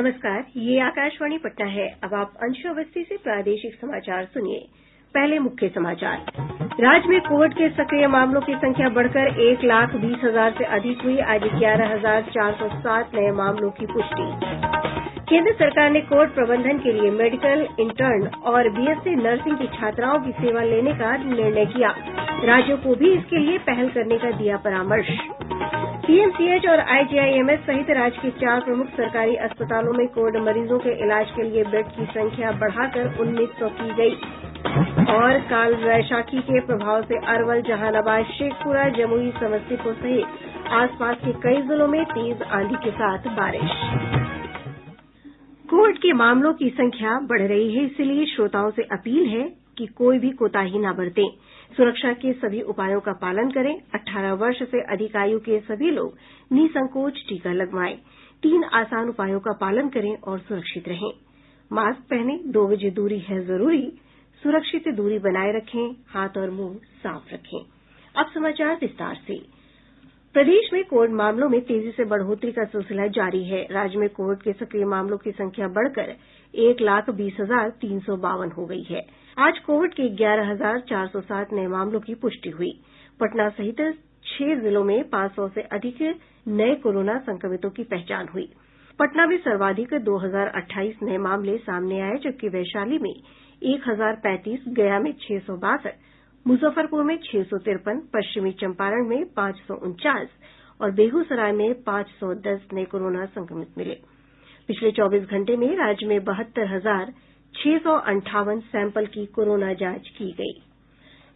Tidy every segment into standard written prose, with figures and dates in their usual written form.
नमस्कार, ये आकाशवाणी पटना है। अब आप अंशु अवस्थी से प्रादेशिक समाचार सुनिए। पहले मुख्य समाचार। राज्य में कोविड के सक्रिय मामलों की संख्या बढ़कर 1,20,000 से अधिक हुई। आज 11,407 नये मामलों की पुष्टि। केंद्र सरकार ने कोविड प्रबंधन के लिए मेडिकल इंटर्न और बीएससी नर्सिंग की छात्राओं की सेवा लेने का निर्णय किया। राज्यों को भी इसके लिए पहल करने का दिया परामर्श। पीएमसीएच और आईजीआईएमएस सहित राज्य के 4 प्रमुख सरकारी अस्पतालों में कोविड मरीजों के इलाज के लिए बेड की संख्या बढ़ाकर 1900 की गयी। और काल वैशाखी के प्रभाव से अरवल, जहानाबाद, शेखपुरा, जमुई, समस्तीपुर सहित आसपास के कई जिलों में तेज आंधी के साथ बारिश। कोविड के मामलों की संख्या बढ़ रही है, इसलिए श्रोताओं से अपील है कि कोई भी कोताही न बरतें। सुरक्षा के सभी उपायों का पालन करें। 18 वर्ष से अधिक आयु के सभी लोग निसंकोच टीका लगवाएं। 3 आसान उपायों का पालन करें और सुरक्षित रहें। मास्क पहनें, 2 गज दूरी है जरूरी, सुरक्षित दूरी बनाए रखें, हाथ और मुंह साफ रखें। अब समाचार विस्तार से। प्रदेश में कोविड मामलों में तेजी से बढ़ोतरी का सिलसिला जारी है। राज्य में कोविड के सक्रिय मामलों की संख्या बढ़कर 1,20,352 हो गयी है। आज कोविड के 11,407 नये मामलों की पुष्टि हुई। पटना सहित 6 जिलों में 500 से अधिक नये कोरोना संक्रमितों की पहचान हुई। पटना में सर्वाधिक 2,028 नये मामले सामने आये, जबकि वैशाली में 1,035, गया में 662, मुजफ्फरपुर में 653, पश्चिमी चंपारण में 549 और बेगूसराय में 510 नये कोरोना संक्रमित मिले। पिछले 24 घंटे में राज्य में 72,658 सैंपल की कोरोना जांच की गयी।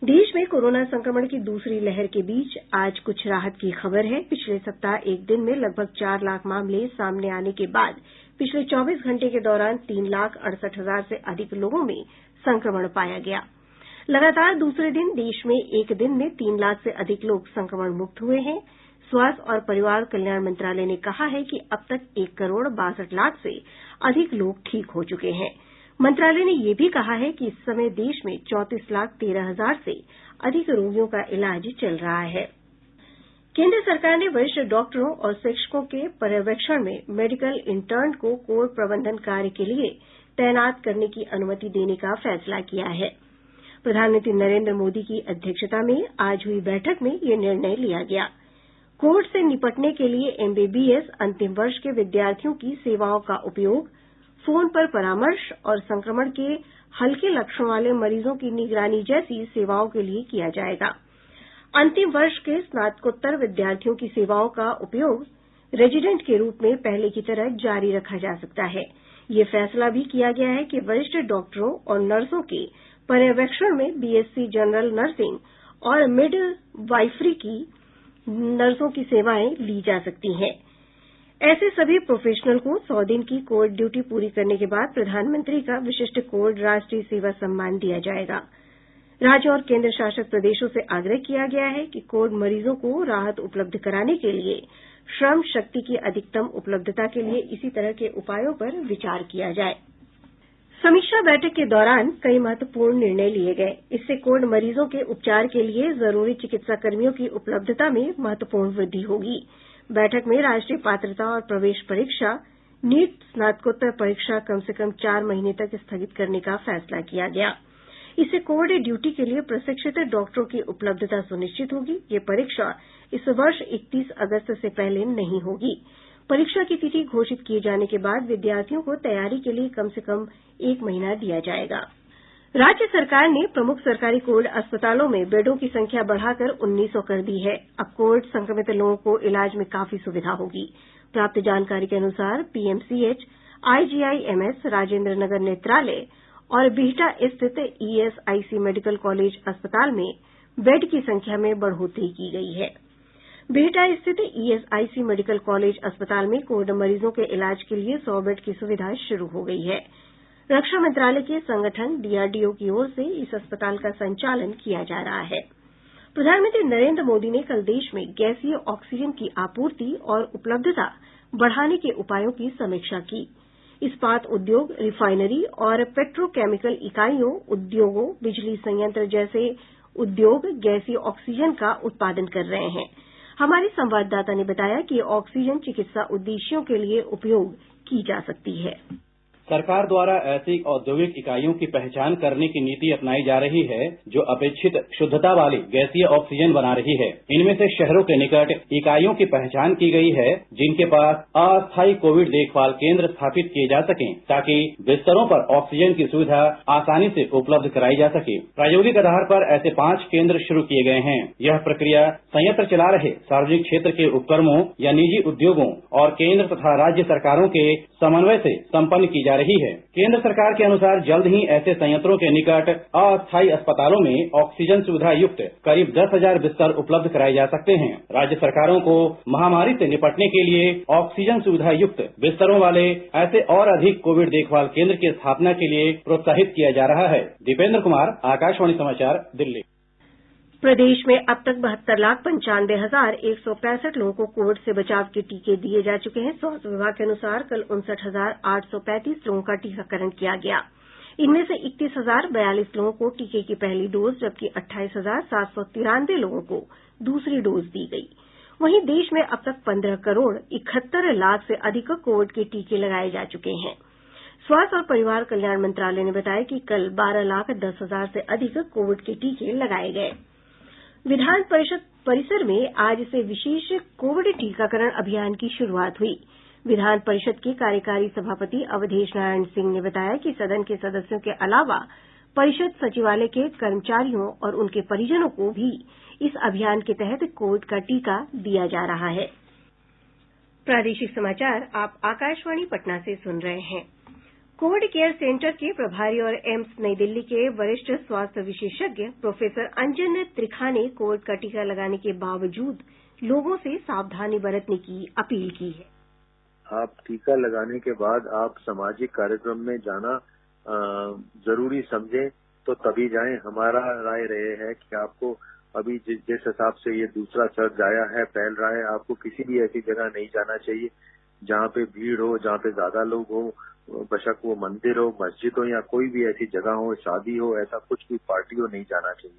देश में कोरोना संक्रमण की दूसरी लहर के बीच आज कुछ राहत की खबर है। पिछले सप्ताह एक दिन में लगभग 4 लाख मामले सामने आने के बाद पिछले 24 घंटे के दौरान 3,68,000 से अधिक लोगों में संक्रमण पाया गया। लगातार दूसरे दिन देश में एक दिन में 3 लाख से अधिक लोग संक्रमण मुक्त हुए हैं। स्वास्थ्य और परिवार कल्याण मंत्रालय ने कहा है कि अब तक 1,62,00,000 से अधिक लोग ठीक हो चुके हैं। मंत्रालय ने यह भी कहा है कि इस समय देश में 34,13,000 से अधिक रोगियों का इलाज चल रहा है। केंद्र सरकार ने वरिष्ठ डॉक्टरों और शिक्षकों के पर्यवेक्षण में मेडिकल इंटर्न को कोविड प्रबंधन कार्य के लिए तैनात करने की अनुमति देने का फैसला किया है। प्रधानमंत्री नरेंद्र मोदी की अध्यक्षता में आज हुई बैठक में यह निर्णय लिया गया। कोविड से निपटने के लिए एमबीबीएस अंतिम वर्ष के विद्यार्थियों की सेवाओं का उपयोग, फोन पर परामर्श और संक्रमण के हल्के लक्षणों वाले मरीजों की निगरानी जैसी सेवाओं के लिए किया जाएगा। अंतिम वर्ष के स्नातकोत्तर विद्यार्थियों की सेवाओं का उपयोग रेजिडेंट के रूप में पहले की तरह जारी रखा जा सकता है। यह फैसला भी किया गया है कि वरिष्ठ डॉक्टरों और नर्सों के पर्यवेक्षण में बीएससी जनरल नर्सिंग और मिडवाइफरी की नर्सों की सेवाएं ली जा सकती हैं। ऐसे सभी प्रोफेशनल को 100 दिन की कोविड ड्यूटी पूरी करने के बाद प्रधानमंत्री का विशिष्ट कोविड राष्ट्रीय सेवा सम्मान दिया जाएगा। राज्यों और केंद्र शासित प्रदेशों से आग्रह किया गया है कि कोविड मरीजों को राहत उपलब्ध कराने के लिए श्रम शक्ति की अधिकतम उपलब्धता के लिए इसी तरह के उपायों पर विचार किया जाए। समीक्षा बैठक के दौरान कई महत्वपूर्ण निर्णय लिए गए। इससे कोविड मरीजों के उपचार के लिए जरूरी चिकित्सा कर्मियों की उपलब्धता में महत्वपूर्ण वृद्धि होगी। बैठक में राष्ट्रीय पात्रता और प्रवेश परीक्षा नीट स्नातकोत्तर परीक्षा कम से कम 4 महीने तक स्थगित करने का फैसला किया गया। इससे कोविड ड्यूटी के लिए प्रशिक्षित डॉक्टरों की उपलब्धता सुनिश्चित होगी। ये परीक्षा इस वर्ष 31 अगस्त से पहले नहीं होगी। परीक्षा की तिथि घोषित किए जाने के बाद विद्यार्थियों को तैयारी के लिए कम से कम 1 महीना दिया जाएगा। राज्य सरकार ने प्रमुख सरकारी कोविड अस्पतालों में बेडों की संख्या बढ़ाकर 1900 कर दी है। अब कोविड संक्रमित लोगों को इलाज में काफी सुविधा होगी। प्राप्त जानकारी के अनुसार पीएमसीएच, आईजीआईएमएस, राजेंद्र नगर नेत्रालय और बिहटा स्थित ईएसआईसी मेडिकल कॉलेज अस्पताल में बेड की संख्या में बढ़ोतरी की गई है। बिहटा स्थित ईएसआईसी मेडिकल कॉलेज अस्पताल में कोविड मरीजों के इलाज के लिए 100 बेड की सुविधा शुरू हो गई है। रक्षा मंत्रालय के संगठन डीआरडीओ की ओर से इस अस्पताल का संचालन किया जा रहा है। प्रधानमंत्री नरेंद्र मोदी ने कल देश में गैसीय ऑक्सीजन की आपूर्ति और उपलब्धता बढ़ाने के उपायों की समीक्षा की। इस्पात उद्योग, रिफाइनरी और पेट्रोकेमिकल इकाइयों, उद्योगों, बिजली संयंत्र जैसे उद्योग गैसीय ऑक्सीजन का उत्पादन कर रहे हैं। हमारे संवाददाता ने बताया कि ऑक्सीजन चिकित्सा उद्देश्यों के लिए उपयोग की जा सकती है। सरकार द्वारा ऐसी औद्योगिक इकाइयों की पहचान करने की नीति अपनाई जा रही है जो अपेक्षित शुद्धता वाली गैसीय ऑक्सीजन बना रही है। इनमें से शहरों के निकट इकाइयों की पहचान की गई है जिनके पास अस्थायी कोविड देखभाल केंद्र स्थापित किए जा सकें ताकि बिस्तरों पर ऑक्सीजन की सुविधा आसानी से उपलब्ध कराई जा सके। प्रायोगिक आधार पर ऐसे 5 केंद्र शुरू किए गए हैं। यह प्रक्रिया संयंत्र चला रहे सार्वजनिक क्षेत्र के उपक्रमों या निजी उद्योगों और केंद्र तथा राज्य सरकारों के समन्वय से संपन्न की जा रही है। केंद्र सरकार के अनुसार जल्द ही ऐसे संयंत्रों के निकट अस्थायी अस्पतालों में ऑक्सीजन सुविधा युक्त करीब 10,000 बिस्तर उपलब्ध कराए जा सकते हैं। राज्य सरकारों को महामारी से निपटने के लिए ऑक्सीजन सुविधा युक्त बिस्तरों वाले ऐसे और अधिक कोविड देखभाल केंद्र की स्थापना के लिए प्रोत्साहित किया जा रहा है। दीपेंद्र कुमार, आकाशवाणी समाचार, दिल्ली। प्रदेश में अब तक 72,95,165 लोगों को कोविड से बचाव के टीके दिए जा चुके हैं। स्वास्थ्य विभाग के अनुसार कल 59,835 लोगों का टीकाकरण किया गया। इनमें से 31,042 लोगों को टीके की पहली डोज जबकि 28,793 लोगों को दूसरी डोज दी गई। वहीं देश में अब तक 15 करोड़ 71 लाख से अधिक कोविड के टीके लगाए जा चुके हैं। स्वास्थ्य और परिवार कल्याण मंत्रालय ने बताया कि कल 12,10,000 से अधिक कोविड के टीके लगाए गए। विधान परिषद परिसर में आज से विशेष कोविड टीकाकरण अभियान की शुरूआत हुई। विधान परिषद के कार्यकारी सभापति अवधेश नारायण सिंह ने बताया कि सदन के सदस्यों के अलावा परिषद सचिवालय के कर्मचारियों और उनके परिजनों को भी इस अभियान के तहत कोविड का टीका दिया जा रहा है। प्रादेशिक समाचार आप आकाशवाणी पटना से सुन रहे हैं। कोविड केयर सेंटर के प्रभारी और एम्स नई दिल्ली के वरिष्ठ स्वास्थ्य विशेषज्ञ प्रोफेसर अंजन त्रिखा ने कोविड का टीका लगाने के बावजूद लोगों से सावधानी बरतने की अपील की है। आप टीका लगाने के बाद आप सामाजिक कार्यक्रम में जाना जरूरी समझें तो तभी जाएं। हमारा राय रहे है कि आपको अभी जिस हिसाब से ये दूसरा सर्ज आया है, फैल रहा है, आपको किसी भी ऐसी जगह नहीं जाना चाहिए जहाँ पे भीड़ हो, जहाँ पे ज्यादा लोग हो, बेशक वो मंदिर हो, मस्जिद हो या कोई भी ऐसी जगह हो, शादी हो, ऐसा कुछ भी पार्टी हो, नहीं जाना चाहिए।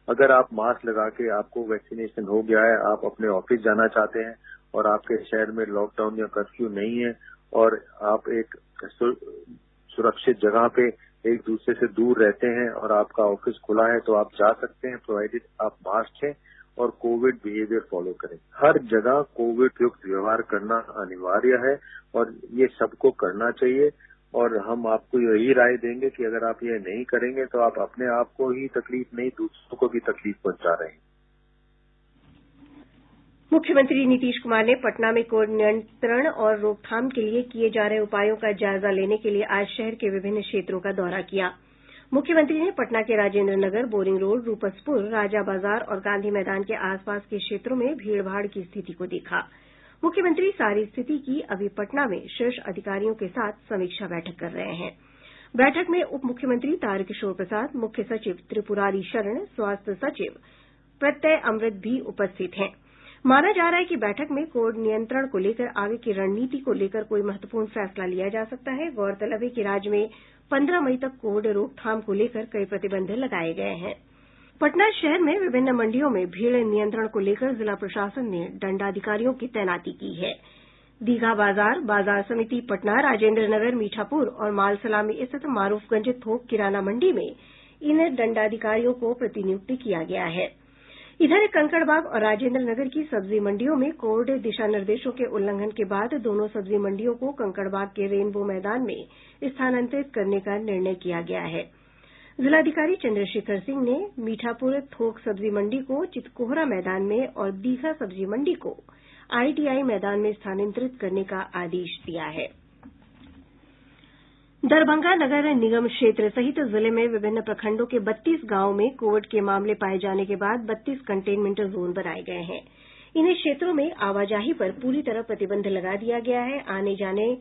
अगर आप मास्क लगा के आपको वैक्सीनेशन हो गया है, आप अपने ऑफिस जाना चाहते हैं और आपके शहर में लॉकडाउन या कर्फ्यू नहीं है और आप एक सुरक्षित जगह पे एक दूसरे से दूर रहते हैं और आपका ऑफिस खुला है तो आप जा सकते हैं, प्रोवाइडेड आप मास्क हैं और कोविड बिहेवियर फॉलो करें। हर जगह कोविड युक्त व्यवहार करना अनिवार्य है और ये सबको करना चाहिए। और हम आपको यही राय देंगे कि अगर आप ये नहीं करेंगे तो आप अपने आप को ही तकलीफ नहीं, दूसरों को भी तकलीफ पहुंचा रहे हैं। मुख्यमंत्री नीतीश कुमार ने पटना में कोविड नियंत्रण और रोकथाम के लिए किए जा रहे उपायों का जायजा लेने के लिए आज शहर के विभिन्न क्षेत्रों का दौरा किया। मुख्यमंत्री ने पटना के राजेंद्र नगर, बोरिंग रोड, रूपसपुर, राजा बाजार और गांधी मैदान के आसपास के क्षेत्रों में भीड़भाड़ की स्थिति को देखा। मुख्यमंत्री सारी स्थिति की अभी पटना में शीर्ष अधिकारियों के साथ समीक्षा बैठक कर रहे हैं। बैठक में उप मुख्यमंत्री तारकिशोर प्रसाद, मुख्य सचिव त्रिपुरारी शरण, स्वास्थ्य सचिव प्रत्यय अमृत भी उपस्थित हैं। माना जा रहा है कि बैठक में कोविड नियंत्रण को लेकर आगे की रणनीति को लेकर कोई महत्वपूर्ण फैसला लिया जा सकता है। गौरतलब है कि राज्य में 15 मई तक कोविड रोकथाम को लेकर कई प्रतिबंध लगाए गए हैं। पटना शहर में विभिन्न मंडियों में भीड़ नियंत्रण को लेकर जिला प्रशासन ने दंडाधिकारियों की तैनाती की है। दीघा बाजार, बाजार समिति पटना, राजेंद्र नगर, मीठापुर और मालसलामी स्थित मारूफगंज थोक किराना मंडी में इन दंडाधिकारियों को प्रतिनियुक्त किया गया है। इधर कंकड़बाग और राजेंद्र नगर की सब्जी मंडियों में कोविड दिशा निर्देशों के उल्लंघन के बाद दोनों सब्जी मंडियों को कंकड़बाग के रेनबो मैदान में स्थानांतरित करने का निर्णय किया गया है। जिलाधिकारी चंद्रशेखर सिंह ने मीठापुर थोक सब्जी मंडी को चितकोहरा मैदान में और दीघा सब्जी मंडी को आईटीआई मैदान में स्थानांतरित करने का आदेश दिया है। दरभंगा नगर निगम क्षेत्र सहित जिले में विभिन्न प्रखंडों के 32 गांवों में कोविड के मामले पाये जाने के बाद 32 कंटेनमेंट जोन बनाये गये हैं। इन क्षेत्रों में आवाजाही पर पूरी तरह प्रतिबंध लगा दिया गया है। आने जाने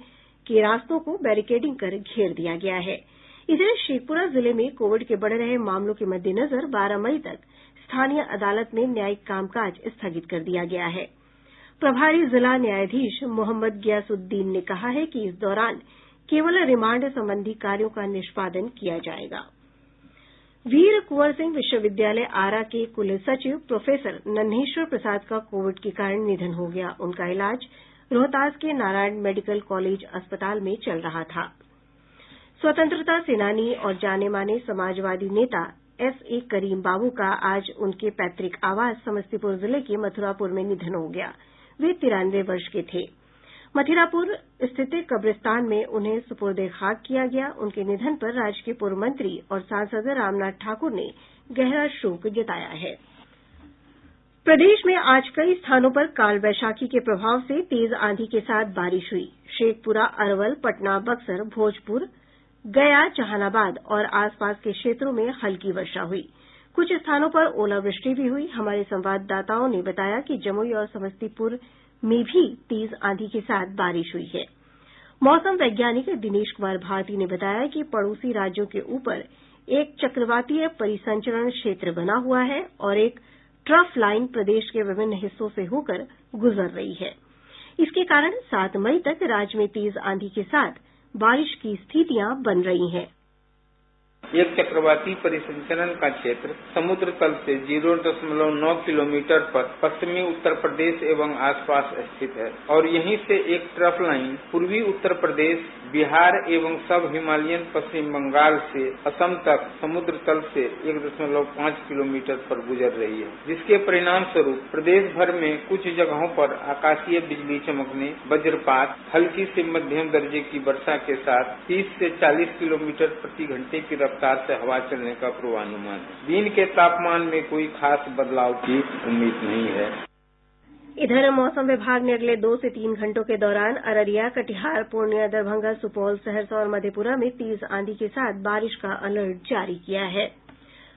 के रास्तों को बैरिकेडिंग कर घेर दिया गया है। इधर शेखपुरा जिले में कोविड के बढ़ रहे मामलों के मद्देनजर 12 मई तक स्थानीय अदालत में न्यायिक कामकाज स्थगित कर दिया गया है। प्रभारी जिला न्यायाधीश मोहम्मद गियासुद्दीन ने कहा है कि इस दौरान केवल रिमांड संबंधी कार्यों का निष्पादन किया जाएगा। वीर कुंवर सिंह विश्वविद्यालय आरा के कुल सचिव प्रोफेसर नन्हेश्वर प्रसाद का कोविड के कारण निधन हो गया। उनका इलाज रोहतास के नारायण मेडिकल कॉलेज अस्पताल में चल रहा था। स्वतंत्रता सेनानी और जाने माने समाजवादी नेता S.A. करीम बाबू का आज उनके पैतृक आवास समस्तीपुर जिले के मथुरापुर में निधन हो गया। वे 93 वर्ष के थे। मथुरापुर स्थित कब्रिस्तान में उन्हें सुपुर्दे खाक किया गया। उनके निधन पर राज्य के पूर्व मंत्री और सांसद रामनाथ ठाकुर ने गहरा शोक जताया है। प्रदेश में आज कई स्थानों पर काल वैशाखी के प्रभाव से तेज आंधी के साथ बारिश हुई। शेखपुरा, अरवल, पटना, बक्सर, भोजपुर, गया, जहानाबाद और आसपास के क्षेत्रों में हल्की वर्षा हुई। कुछ स्थानों पर ओलावृष्टि भी हुई। हमारे संवाददाताओं ने बताया कि जमुई और समस्तीपुर में भी तेज आंधी के साथ बारिश हुई है। मौसम वैज्ञानिक दिनेश कुमार भारती ने बताया कि पड़ोसी राज्यों के ऊपर एक चक्रवातीय परिसंचरण क्षेत्र बना हुआ है और एक ट्रफ लाइन प्रदेश के विभिन्न हिस्सों से होकर गुजर रही है। इसके कारण 7 मई तक राज्य में तेज आंधी के साथ बारिश की स्थितियां बन रही हैं। एक चक्रवाती परिसंचरण का क्षेत्र समुद्र तल से 0.9 किलोमीटर पर पश्चिमी उत्तर प्रदेश एवं आसपास स्थित है और यहीं से एक ट्रफ लाइन पूर्वी उत्तर प्रदेश, बिहार एवं सब हिमालयन पश्चिम बंगाल से असम तक समुद्र तल से 1.5 किलोमीटर पर गुजर रही है, जिसके परिणाम स्वरूप प्रदेश भर में कुछ जगहों पर आकाशीय बिजली चमकने, वज्रपात, हल्की से मध्यम दर्जे की वर्षा के साथ 30 से 40 किलोमीटर प्रति घंटे की रफ्तार से हवा चलने का पूर्वानुमान है। दिन के तापमान में कोई खास बदलाव की उम्मीद नहीं है। इधर मौसम विभाग ने अगले 2 से 3 घंटों के दौरान अररिया, कटिहार, पूर्णिया, दरभंगा, सुपौल, सहरसा और मधेपुरा में तेज आंधी के साथ बारिश का अलर्ट जारी किया है।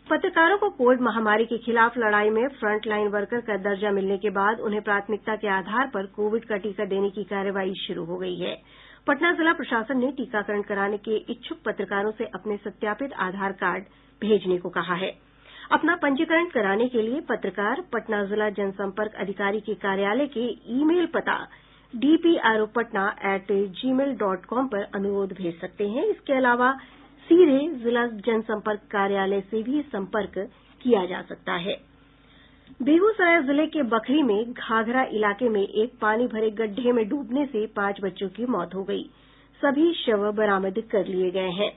पत्रकारों को कोविड महामारी के खिलाफ लड़ाई में फ्रंट लाइन वर्कर का दर्जा मिलने के बाद उन्हें प्राथमिकता के आधार पर कोविड का टीका देने की कार्रवाई शुरू हो गई है। पटना जिला प्रशासन ने टीकाकरण कराने के इच्छुक पत्रकारों से अपने सत्यापित आधार कार्ड भेजने को कहा है। अपना पंजीकरण कराने के लिए पत्रकार पटना जिला जनसंपर्क अधिकारी के कार्यालय के ईमेल पता dpropatna@gmail.com पर अनुरोध भेज सकते हैं। इसके अलावा सीधे जिला जनसंपर्क कार्यालय से भी संपर्क किया जा सकता है। बेगूसराय जिले के बखरी में घाघरा इलाके में एक पानी भरे गड्ढे में डूबने से 5 बच्चों की मौत हो गई। सभी शव बरामद कर लिए गए हैं।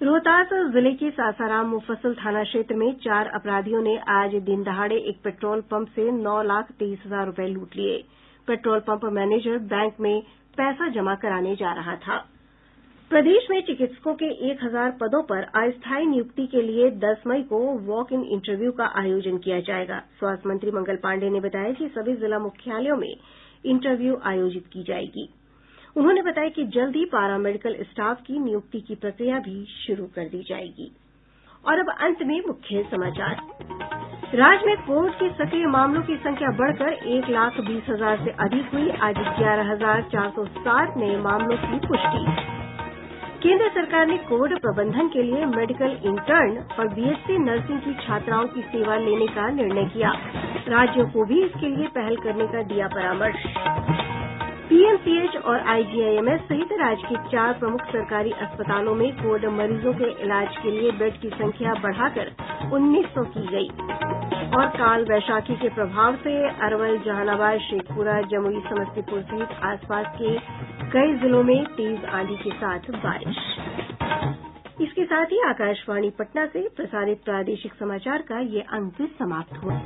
रोहतास जिले के सासाराम मुफस्सिल थाना क्षेत्र में 4 अपराधियों ने आज दिन दहाड़े एक पेट्रोल पंप से 9,23,000 रुपये लूट लिए। पेट्रोल पंप मैनेजर बैंक में पैसा जमा कराने जा रहा था। प्रदेश में चिकित्सकों के 1,000 पदों पर अस्थायी नियुक्ति के लिए 10 मई को वॉक इन इंटरव्यू का आयोजन किया जाएगा। स्वास्थ्य मंत्री मंगल पांडेय ने बताया कि सभी जिला मुख्यालयों में इंटरव्यू आयोजित की जाएगी। उन्होंने बताया कि जल्द ही पारा मेडिकल स्टाफ की नियुक्ति की प्रक्रिया भी शुरू कर दी जाएगी। और अब अंत में मुख्य समाचार। राज्य में कोविड के सक्रिय मामलों की संख्या बढ़कर 1,20,000 से अधिक हुई। आज 11,407 नए मामलों की पुष्टि। केंद्र सरकार ने कोविड प्रबंधन के लिए मेडिकल इंटर्न और बीएससी नर्सिंग की छात्राओं की सेवा लेने का निर्णय किया। राज्यों को भी इसके लिए पहल करने का दिया परामर्श। पीएमसीएच और आईजीआईएमएस सहित राज्य के 4 प्रमुख सरकारी अस्पतालों में कोविड मरीजों के इलाज के लिए बेड की संख्या बढ़ाकर 1,900 की गई। और काल वैशाखी के प्रभाव से अरवल, जहानाबाद, शेखपुरा, जमुई, समस्तीपुर सहित आसपास के कई जिलों में तेज आंधी के साथ बारिश। इसके साथ ही आकाशवाणी पटना से प्रसारित प्रादेशिक समाचार का ये अंक समाप्त हुआ।